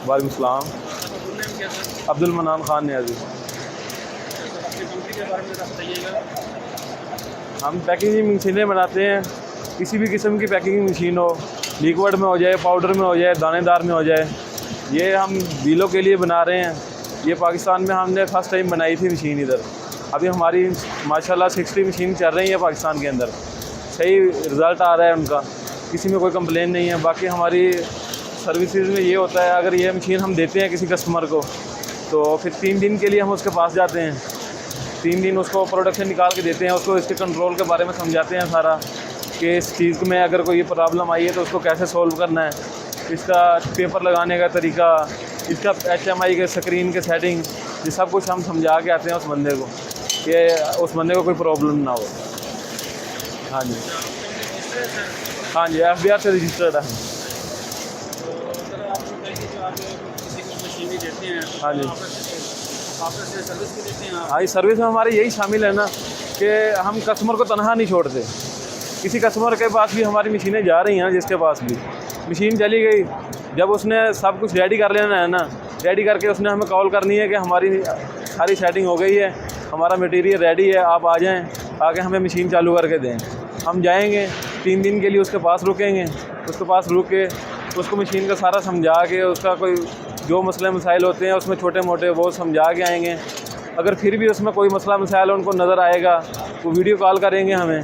वालेकुम सलाम। अब्दुल मनान खान न्याजी। हम पैकेजिंग मशीनें बनाते हैं, किसी भी किस्म की पैकेजिंग मशीन हो, लिक्विड में हो जाए, पाउडर में हो जाए, दानेदार में हो जाए, ये हम डीलों के लिए बना रहे हैं। ये पाकिस्तान में हमने फ़र्स्ट टाइम बनाई थी मशीन इधर। अभी हमारी माशाल्लाह 60 मशीन चल रही है पाकिस्तान के अंदर, सही रिज़ल्ट आ रहा है उनका, किसी में कोई कंप्लेन नहीं है। बाकी हमारी सर्विसेज में ये होता है, अगर ये मशीन हम देते हैं किसी कस्टमर को तो फिर 3 दिन के लिए हम उसके पास जाते हैं, 3 दिन उसको प्रोडक्शन निकाल के देते हैं, उसको इसके कंट्रोल के बारे में समझाते हैं सारा, कि इस चीज़ में अगर कोई प्रॉब्लम आई है तो उसको कैसे सोल्व करना है, इसका पेपर लगाने का तरीका, इसका HMI के स्क्रीन के सेटिंग, ये सब कुछ हम समझा के आते हैं उस बंदे को कि उस बंदे को कोई प्रॉब्लम ना हो। हाँ जी, हाँ जी, FBR से रजिस्टर्ड है। हाँ जी, हाँ, इस सर्विस में हमारी यही शामिल है ना कि हम कस्टमर को तनहा नहीं छोड़ते। किसी कस्टमर के पास भी हमारी मशीनें जा रही हैं, जिसके पास भी मशीन चली गई, जब उसने सब कुछ रेडी कर लेना है ना, रेडी करके उसने हमें कॉल करनी है कि हमारी सारी सेटिंग हो गई है, हमारा मटेरियल रेडी है, आप आ जाएं, आके हमें मशीन चालू करके दें। हम जाएंगे 3 दिन के लिए उसके पास रुकेंगे, उसके पास रुक के उसको मशीन का सारा समझा के, उसका कोई जो मसले मसाइल होते हैं उसमें छोटे मोटे वो समझा के आएंगे। अगर फिर भी उसमें कोई मसला मसाइल उनको नज़र आएगा वो वीडियो कॉल करेंगे हमें,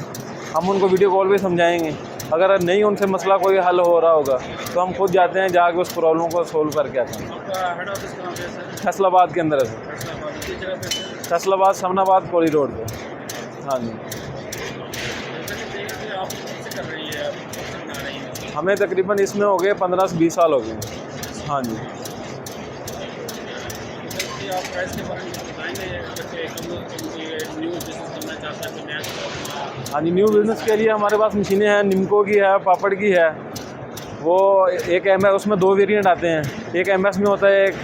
हम उनको वीडियो कॉल पे समझाएंगे। अगर नहीं उनसे मसला कोई हल हो रहा होगा तो हम खुद जाते हैं, जाके उस प्रॉब्लम को सोल्व करके आते हैं। फैसलाबाद के अंदर है, फैसलाबाद समनाबाद कोली रोड पे। हाँ जी, हमें तकरीबन इसमें हो गए 15 से 20 साल हो गए। हाँ जी, हाँ जी, न्यू बिज़नेस के लिए हमारे पास मशीनें हैं, निम्को की है, पापड़ की है। वो एक MS, उसमें 2 वेरिएंट आते हैं, एक MS में होता है, एक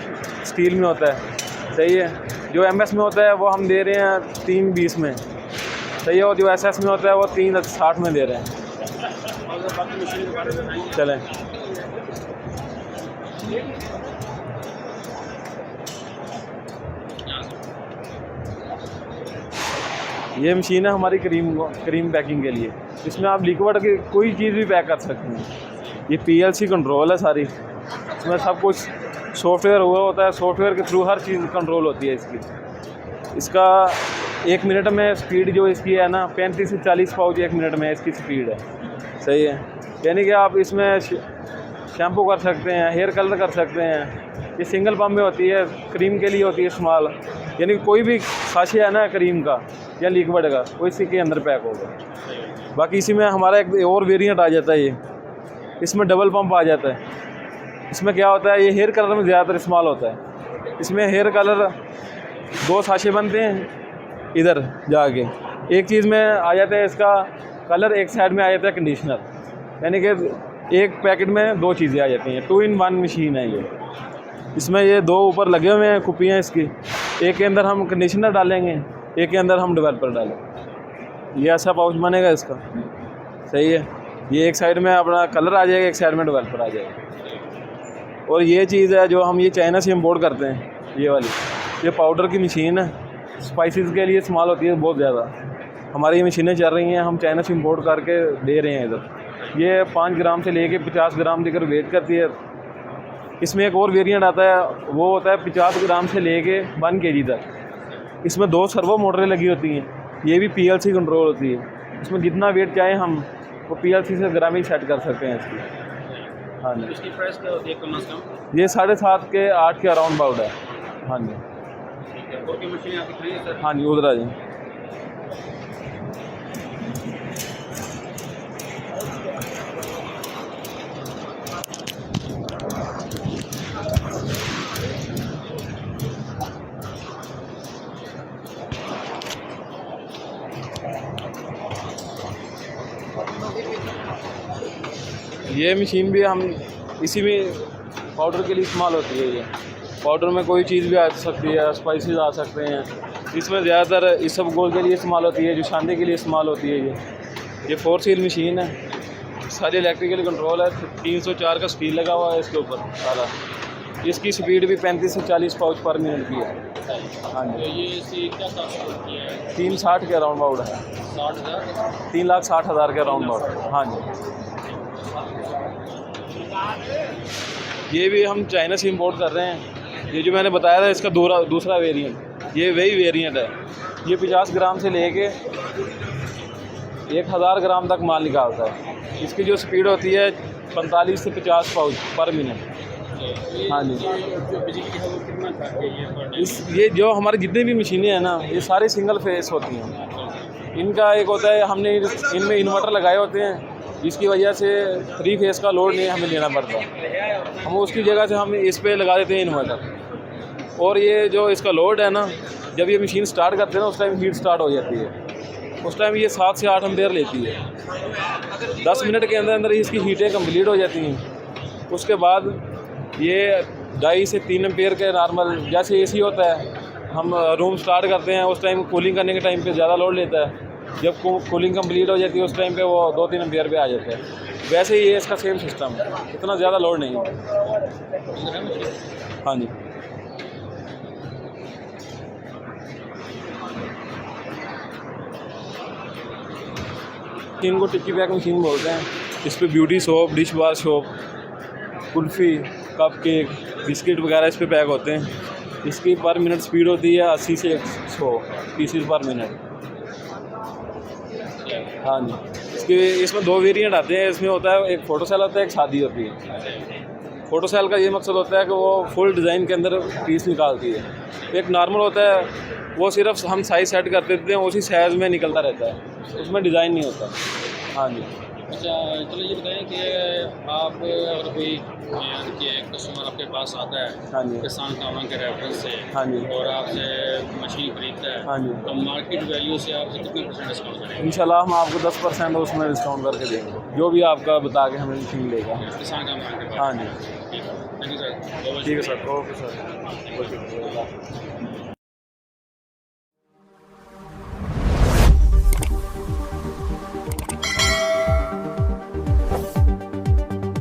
स्टील में होता है। सही है, जो MS में होता है वो हम दे रहे हैं 320 में, सही है, और जो SS में होता है वो 360 में दे रहे हैं। चलें, ये मशीन है हमारी क्रीम पैकिंग के लिए। इसमें आप लिक्विड की कोई चीज़ भी पैक कर सकते हैं। ये PLC कंट्रोल है सारी, इसमें सब कुछ सॉफ्टवेयर हुआ होता है, सॉफ्टवेयर के थ्रू हर चीज़ कंट्रोल होती है इसकी। इसका 1 मिनट में स्पीड जो इसकी है ना, 35 से 40 पाउच 1 मिनट में इसकी स्पीड है। सही है, यानी कि आप इसमें शैम्पू कर सकते हैं, हेयर कलर कर सकते हैं। ये सिंगल पंप में होती है, क्रीम के लिए होती है इस्तेमाल, यानी कि कोई भी साशे है ना क्रीम का या लिक्विड का, वो इसी के अंदर पैक होगा। बाकी इसी में हमारा एक और वेरिएंट आ जाता है, ये इसमें डबल पंप आ जाता है। इसमें क्या होता है, ये हेयर कलर में ज़्यादातर इस्तेमाल होता है। इसमें हेयर कलर 2 साशे बनते हैं, इधर जाके एक चीज़ में आ जाता है इसका कलर, एक साइड में आ जाता है कंडीशनर, यानी कि एक पैकेट में 2 चीज़ें आ जाती हैं। 2 in 1 मशीन है ये। इसमें ये 2 ऊपर लगे हुए हैं कुपियाँ इसकी, एक के अंदर हम कंडीशनर डालेंगे, एक के अंदर हम डेवलपर डालेंगे। ये ऐसा पाउच बनेगा इसका। सही है, ये एक साइड में अपना कलर आ जाएगा, एक साइड में डेवलपर आ जाएगा। और ये चीज़ है जो हम ये चाइना से इम्पोर्ट करते हैं, ये वाली, ये पाउडर की मशीन है, स्पाइसेस के लिए इस्तेमाल होती है बहुत ज़्यादा। हमारी ये मशीनें चल रही हैं, हम चाइना से इम्पोर्ट करके दे रहे हैं इधर। ये 5 ग्राम से लेके 50 ग्राम तक वेट करती है। इसमें एक और वेरिएंट आता है, वो होता है 50 ग्राम से लेके 1 kg तक। इसमें 2 सर्वो मोटरें लगी होती हैं, ये भी PLC कंट्रोल होती है। इसमें जितना वेट चाहें हम वो PLC से ग्रामिंग सेट कर सकते हैं इसकी। हाँ जी, इसकी प्राइस क्या होती है कम से कम? ये 7.5 के 8 के अराउंड बाउट है। हाँ जी, और की मशीन आपकी खड़ी है सर? हाँ जी, उधर आ जाए। ये मशीन भी हम इसी में पाउडर के लिए इस्तेमाल होती है। ये पाउडर में कोई चीज़ भी आ सकती है, स्पाइसेस आ सकते हैं। इसमें ज़्यादातर इसबगोल के लिए इस्तेमाल होती है, जो शांति के लिए इस्तेमाल होती है। ये 4 सील मशीन है, सारी इलेक्ट्रिकल कंट्रोल है, 304 का स्टील लगा हुआ है इसके ऊपर सारा। इसकी स्पीड भी 35 से 40 पाउच पर मिनट की है। हाँ तो जी, ये इसकी क्या कॉस्ट की है? 360 के अराउंड अबाउट है, 60,000। 3,60,000 के अराउंड अबाउट। हाँ जी, ये भी हम चाइना से इंपोर्ट कर रहे हैं। ये जो मैंने बताया था इसका दूसरा वेरिएंट, ये वही वेरिएंट है। ये 50 ग्राम से लेके 1000 ग्राम तक माल निकालता है। इसकी जो स्पीड होती है 45 से 50 पाउच पर मिनट। हाँ जी, जो बिजली है वो कितना खाती है ये पर डे? ये जो हमारी जितनी भी मशीनें हैं ना, ये सारी सिंगल फेस होती हैं। इनका एक होता है, हमने इनमें इन्वर्टर लगाए होते हैं, जिसकी वजह से 3 फेस का लोड नहीं हमें लेना पड़ता। हम उसकी जगह से हम इस पे लगा देते हैं इन्वर्टर। और ये जो इसका लोड है ना, जब ये मशीन स्टार्ट करते हैं ना, उस टाइम हीट स्टार्ट हो जाती है। उस टाइम ये 7 से 8 एम्पेयर लेती है। 10 मिनट के अंदर अंदर इसकी हीटें कंप्लीट हो जाती हैं। उसके बाद ये 2.5 से 3 एम्पेयर के नॉर्मल, जैसे एसी होता है, हम रूम स्टार्ट करते हैं उस टाइम कूलिंग करने के टाइम पे ज़्यादा लोड लेता है। जब कूलिंग कंप्लीट हो जाती है उस टाइम पे वो 2-3 एम्पेयर पे आ जाता है। वैसे ही ये इसका सेम सिस्टम है, इतना ज़्यादा लोड नहीं है। हाँ जी, इनको टिक्की पैक मशीन बोलते हैं। इस पर beauty soap, dish wash soap, kulfi, cup cake, biscuit वगैरह इस पे पैक होते हैं। इसकी पर मिनट स्पीड होती है 80 से 100 पीसीज पर मिनट। हाँ जी, इसमें 2 वेरिएंट आते हैं। इसमें होता है एक फ़ोटो सेल होता है, एक शादी होती है। फ़ोटो सेल का ये मकसद होता है कि वो फुल डिज़ाइन के अंदर पीस निकालती है। एक नॉर्मल होता है, वो सिर्फ हम साइज़ सेट कर देते हैं, उसी साइज़ में निकलता रहता है, उसमें डिज़ाइन नहीं होता। हाँ जी, अच्छा, चलो ये बताएं कि आप अगर कोई यानी कि कस्टमर आपके पास आता है हाँ जी, किसान कामरान के रेफरेंस से हाँ जी, और आपसे मशीन खरीदता है, हाँ जी, तो मार्केट वैल्यू से आपसे कितने % डिस्काउंट करेंगे? इंशाल्लाह हम आपको 10% उसमें डिस्काउंट करके देंगे, जो भी आपका बता के हमें मशीन लेगा। किसान कामरान के पास। हाँ जी, ठीक है, थैंक यू सर। ठीक है सर, ओके सर।